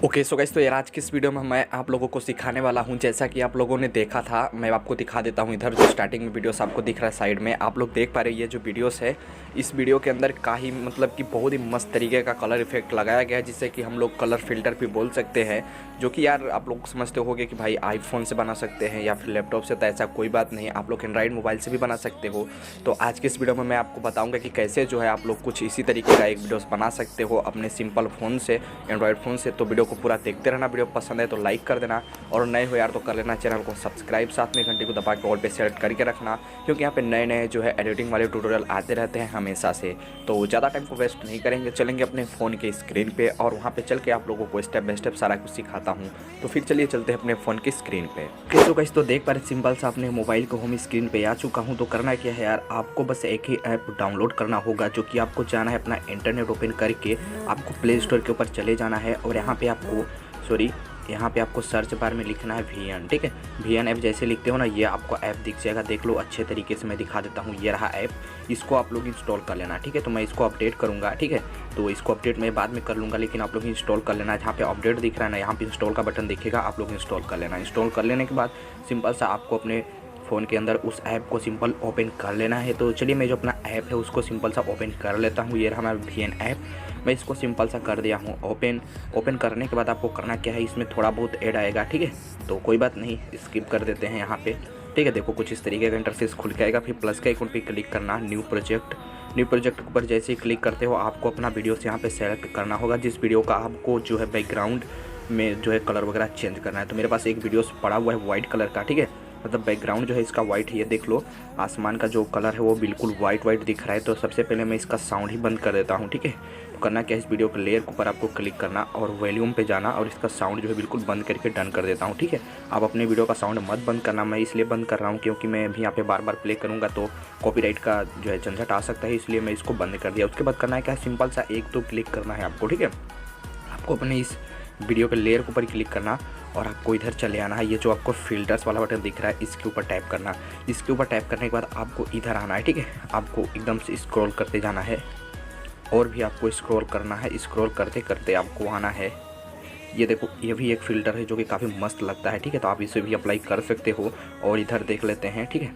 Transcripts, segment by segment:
Okay so guys, तो यार आज की इस वीडियो में मैं आप लोगों को सिखाने वाला हूं। जैसा कि आप लोगों ने देखा था, मैं आपको दिखा देता हूं। इधर जो स्टार्टिंग में वीडियोस आपको दिख रहा है साइड में, आप लोग देख पा रहे हैं। ये जो वीडियोस है, इस वीडियो के अंदर काफ़ी मतलब कि बहुत ही मस्त तरीके का कलर इफेक्ट लगाया गया है, जिसे कि हम लोग कलर फिल्टर भी बोल सकते हैं। जो कि यार आप लोग समझते होगे कि भाई आईफोन से बना सकते हैं या फिर लैपटॉप से, तो ऐसा कोई बात नहीं है। आप लोग एंड्रॉइड मोबाइल से भी बना सकते हो। तो आज के इस वीडियो में मैं आपको बताऊँगा कि कैसे जो है आप लोग कुछ इसी तरीके का एक वीडियोस बना सकते हो अपने सिंपल फ़ोन से, एंड्रॉइड फ़ोन से। तो वीडियो को पूरा देखते रहना। वीडियो पसंद है तो लाइक कर देना, और नए हो यार तो कर लेना चैनल को सब्सक्राइब, साथ में घंटी को दबा के ऑल पे सेलेक्ट करके रखना, क्योंकि यहाँ पे नए नए जो है एडिटिंग वाले ट्यूटोरियल आते रहते हैं हमेशा से। तो ज़्यादा टाइम को वेस्ट नहीं करेंगे, चलेंगे अपने फ़ोन के स्क्रीन पे और वहाँ पे चल के आप लोगों को स्टेप बाय स्टेप सारा कुछ सिखाता हूँ। तो फिर चलिए चलते हैं अपने फ़ोन की स्क्रीन पे। तो गाइस, तो देख पा रहे सिंपल सा अपने मोबाइल को होम स्क्रीन पे आ चुका हूँ। तो करना क्या है यार, आपको बस एक ही ऐप डाउनलोड करना होगा, जो कि आपको जाना है अपना इंटरनेट ओपन करके, आपको प्ले स्टोर के ऊपर चले जाना है। और यहाँ पे आपको सर्च बार में लिखना है VN, ठीक है। VN ऐप जैसे लिखते हो ना, ये आपको ऐप दिख जाएगा। देख लो अच्छे तरीके से मैं दिखा देता हूँ। ये रहा ऐप, इसको आप लोग इंस्टॉल कर लेना, ठीक है। तो मैं इसको अपडेट करूँगा, ठीक है। तो इसको अपडेट मैं बाद में कर लूँगा, लेकिन आप लोग इंस्टॉल कर लेना। जहाँ पे अपडेट दिख रहा है ना, यहाँ पे इंस्टॉल का बटन दिखेगा, आप लोग इंस्टॉल कर लेना। इंस्टॉल कर लेने के बाद सिंपल सा आपको अपने फ़ोन के अंदर उस ऐप को सिंपल ओपन कर लेना है। तो चलिए मैं जो अपना ऐप है उसको सिंपल सा ओपन कर लेता हूँ। ये रहा हमारा VN ऐप, मैं इसको सिंपल सा कर दिया हूँ ओपन करने के बाद आपको करना क्या है, इसमें थोड़ा बहुत ऐड आएगा, ठीक है। तो कोई बात नहीं, स्किप कर देते हैं यहाँ पे, ठीक है। देखो कुछ इस तरीके का इंटरफेस खुल के आएगा। फिर प्लस के आइकन पे क्लिक करना, न्यू प्रोजेक्ट के ऊपर जैसे ही क्लिक करते हो, आपको अपना वीडियोस यहाँ पे सेलेक्ट करना होगा, जिस वीडियो का आपको जो है बैकग्राउंड में जो है कलर वगैरह चेंज करना है। तो मेरे पास एक वीडियोस पड़ा हुआ है वाइट कलर का, ठीक है। मतलब बैकग्राउंड जो है इसका वाइट है। ये देख लो, आसमान का जो कलर है वो बिल्कुल वाइट दिख रहा है। तो सबसे पहले मैं इसका साउंड ही बंद कर देता हूँ, ठीक है। तो करना क्या है, इस वीडियो के लेयर के ऊपर आपको क्लिक करना और वॉल्यूम पे जाना, और इसका साउंड जो है बिल्कुल बंद करके डन कर देता हूँ, ठीक है। आप अपने वीडियो का साउंड मत बंद करना, मैं इसलिए बंद कर रहा हूँ क्योंकि मैं भी यहाँ पे बार बार प्ले करूँगा तो कॉपीराइट का जो है झंझट आ सकता है, इसलिए मैं इसको बंद कर दिया। उसके बाद करना है क्या, सिंपल सा एक तो क्लिक करना है आपको, ठीक है। आपको अपने इस वीडियो के लेयर के ऊपर क्लिक करना और आपको इधर चले आना है। ये जो आपको फिल्टर्स वाला बटन दिख रहा है, इसके ऊपर टैप करना। इसके ऊपर टैप करने के बाद आपको इधर आना है, ठीक है। आपको एकदम से स्क्रॉल करते जाना है, और भी आपको स्क्रॉल करना है। स्क्रॉल करते करते आपको आना है, ये देखो, ये भी एक फ़िल्टर है जो कि काफ़ी मस्त लगता है, ठीक है। तो आप इसे भी अप्लाई कर सकते हो। और इधर देख लेते हैं, ठीक है।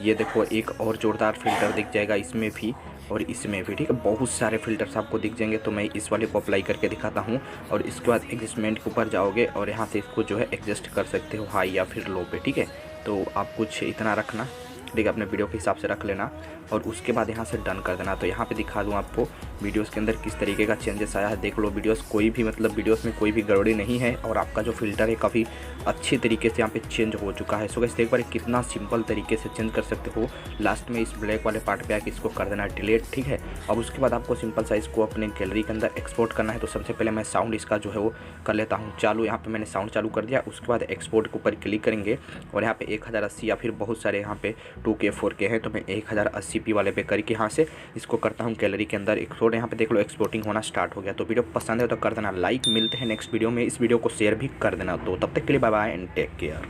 ये देखो एक और ज़ोरदार फ़िल्टर दिख जाएगा इसमें भी और इसमें भी, ठीक है। बहुत सारे फ़िल्टर्स आपको दिख जाएंगे। तो मैं इस वाले को अप्लाई करके दिखाता हूँ। और इसके बाद एडजस्टमेंट के ऊपर जाओगे और यहाँ से इसको जो है एडजस्ट कर सकते हो हाई या फिर लो पे, ठीक है। तो आप कुछ इतना रखना, ठीक है, अपने वीडियो के हिसाब से रख लेना। और उसके बाद यहाँ से डन कर देना। तो यहाँ पे दिखा दूँ आपको वीडियोस के अंदर किस तरीके का चेंजेस आया है। देख लो वीडियोस कोई भी मतलब वीडियोस में कोई भी गड़बड़ी नहीं है, और आपका जो फ़िल्टर है काफ़ी अच्छी तरीके से यहाँ पे चेंज हो चुका है। सो गाइस देख पा रहे कितना सिंपल तरीके से चेंज कर सकते हो। लास्ट में इस ब्लैक वाले पार्ट पे आके इसको कर देना डिलीट, ठीक है। अब उसके बाद आपको सिंपल सा इसको अपने गैलरी के अंदर एक्सपोर्ट करना है। तो सबसे पहले मैं साउंड इसका जो है वो कर लेता हूँ चालू। यहाँ पर मैंने साउंड चालू कर दिया। उसके बाद एक्सपोर्ट के ऊपर क्लिक करेंगे और यहाँ पे 1080 या फिर बहुत सारे यहाँ पे 2K 4K है, तो मैं 1080p वाले पे करके यहाँ से इसको करता हूँ गैलरी के अंदर एक्सपोर्ट। यहाँ पे देख लो एक्सपोर्टिंग होना स्टार्ट हो गया। तो वीडियो पसंद है तो कर देना लाइक। मिलते हैं नेक्स्ट वीडियो में, इस वीडियो को शेयर भी कर देना। तो तब तक के लिए bye bye and take care.